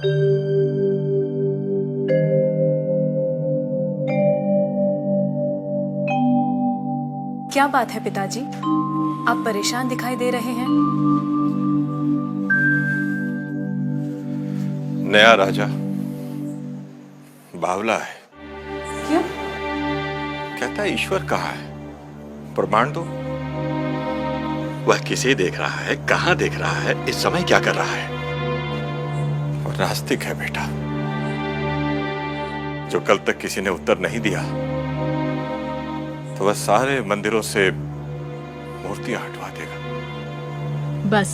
क्या बात है पिताजी, आप परेशान दिखाई दे रहे हैं। नया राजा बावला है। क्यों? कहता है ईश्वर कहाँ है, प्रमाण दो। वह किसे देख रहा है, कहां देख रहा है, इस समय क्या कर रहा है। और नास्तिक है बेटा, जो कल तक किसी ने उत्तर नहीं दिया तो वह सारे मंदिरों से मूर्तियां हटवा देगा। बस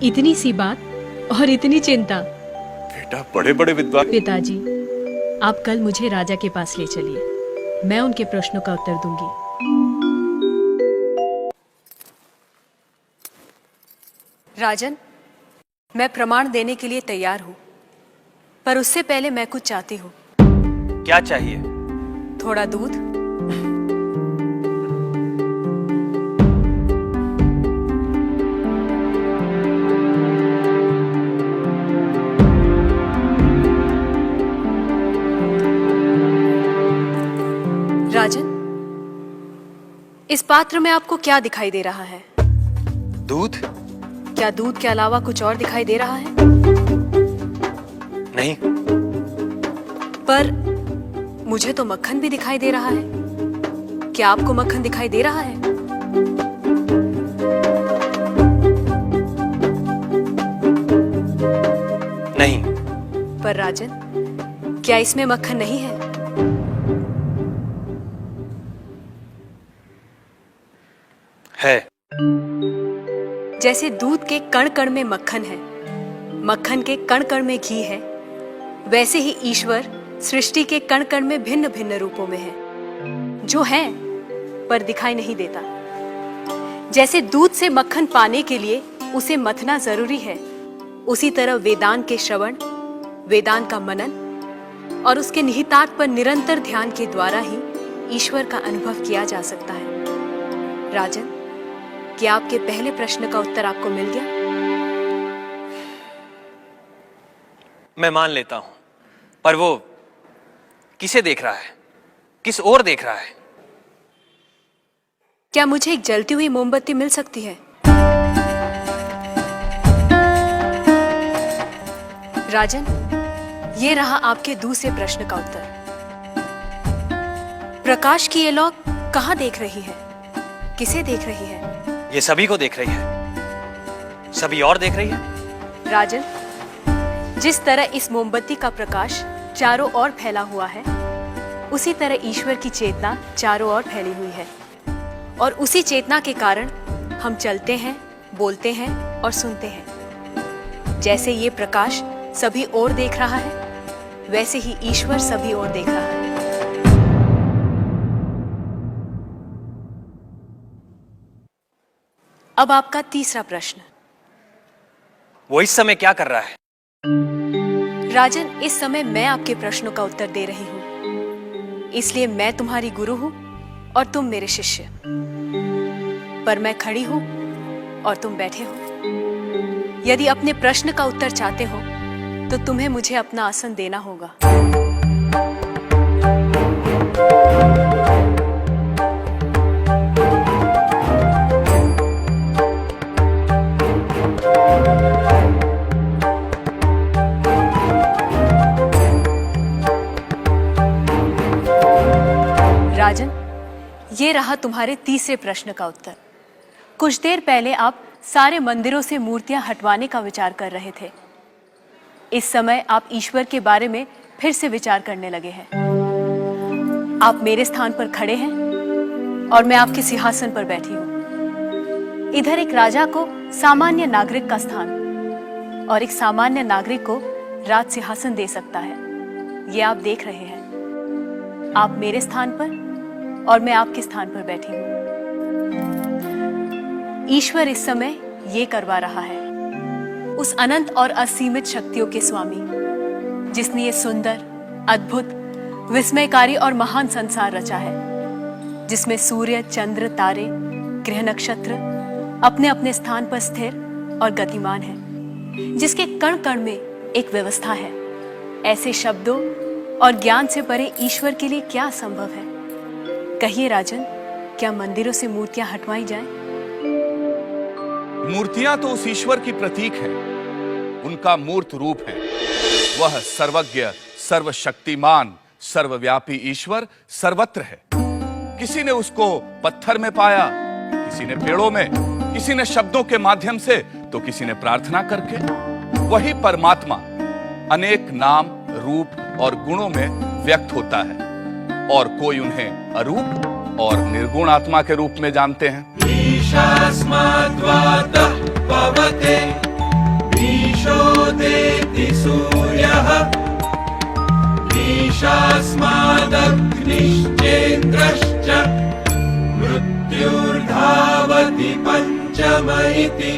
इतनी सी बात और इतनी चिंता। बेटा बड़े बड़े विद्वान। पिताजी, आप कल मुझे राजा के पास ले चलिए, मैं उनके प्रश्नों का उत्तर दूंगी। राजन, मैं प्रमाण देने के लिए तैयार हूं, पर उससे पहले मैं कुछ चाहती हूं। क्या चाहिए? थोड़ा दूध। राजन, इस पात्र में आपको क्या दिखाई दे रहा है? दूध? क्या दूध के अलावा कुछ और दिखाई दे रहा है? नहीं। पर मुझे तो मक्खन भी दिखाई दे रहा है। क्या आपको मक्खन दिखाई दे रहा है? नहीं। पर राजन, क्या इसमें मक्खन नहीं है? है। जैसे दूध के कण कण में मक्खन है, मक्खन के कण कण में घी है, वैसे ही ईश्वर सृष्टि के कण कण में भिन्न भिन्न रूपों में है, जो है पर दिखाई नहीं देता। जैसे दूध से मक्खन पाने के लिए उसे मथना जरूरी है, उसी तरह वेदांत के श्रवण, वेदांत का मनन और उसके निहितार्थ पर निरंतर ध्यान के द्वारा ही ईश्वर का अनुभव किया जा सकता है। राजन, क्या आपके पहले प्रश्न का उत्तर आपको मिल गया? मैं मान लेता हूं, पर वो किसे देख रहा है, किस ओर देख रहा है? क्या मुझे एक जलती हुई मोमबत्ती मिल सकती है? राजन, ये रहा आपके दूसरे प्रश्न का उत्तर। प्रकाश की ये लौ कहां देख रही है, किसे देख रही है? ये सभी को देख रही है। सभी और देख रही है? राजन, जिस तरह इस मोमबत्ती का प्रकाश चारों ओर फैला हुआ है, उसी तरह ईश्वर की चेतना चारों ओर फैली हुई है, और उसी चेतना के कारण हम चलते हैं, बोलते हैं और सुनते हैं। जैसे ये प्रकाश सभी ओर देख रहा है, वैसे ही ईश्वर सभी ओर देख रहा है। अब आपका तीसरा प्रश्न। वो इस समय क्या कर रहा है? राजन, इस समय मैं आपके प्रश्नों का उत्तर दे रही हूं, इसलिए मैं तुम्हारी गुरु हूं और तुम मेरे शिष्य। पर मैं खड़ी हूं और तुम बैठे हो। यदि अपने प्रश्न का उत्तर चाहते हो तो तुम्हें मुझे अपना आसन देना होगा। राजन, ये रहा तुम्हारे तीसरे प्रश्न का उत्तर। कुछ देर पहले आप सारे मंदिरों से मूर्तियां हटवाने का विचार कर रहे थे। इस समय आप ईश्वर के बारे में फिर से विचार करने लगे हैं। आप मेरे स्थान पर खड़े हैं और मैं आपके सिंहासन पर बैठी हूं। इधर एक राजा को सामान्य नागरिक का स्थान और एक सामान्य नागरिक को राज सिंहासन दे सकता है, ये आप देख रहे हैं। आप मेरे स्थान पर और मैं आपके स्थान पर बैठी हूं। ईश्वर इस समय ये करवा रहा है, उस अनंत और असीमित शक्तियों के स्वामी जिसने ये सुंदर, अद्भुत, विस्मयकारी और महान संसार रचा है, जिसमें सूर्य, चंद्र, तारे, ग्रह, नक्षत्र अपने अपने स्थान पर स्थिर और गतिमान है, जिसके कण कण में एक व्यवस्था है। ऐसे शब्दों और ज्ञान से परे ईश्वर के लिए क्या संभव है? कहिए राजन, क्या मंदिरों से मूर्तियां हटवाई जाएं? मूर्तियां तो उस ईश्वर की प्रतीक है, उनका मूर्त रूप है। वह सर्वज्ञ, सर्वशक्तिमान, सर्वव्यापी ईश्वर सर्वत्र है। किसी ने उसको पत्थर में पाया, किसी ने पेड़ों में, किसी ने शब्दों के माध्यम से, तो किसी ने प्रार्थना करके। वही परमात्मा अनेक नाम, रूप और गुणों में व्यक्त होता है, और कोई उन्हें अरूप और निर्गुण आत्मा के रूप में जानते हैं। ईशास्माद्वातः पवते ईशोदेति सूर्यः ईशास्मादग्निश्चेन्द्रश्च मृत्युर्धावति पंचम इति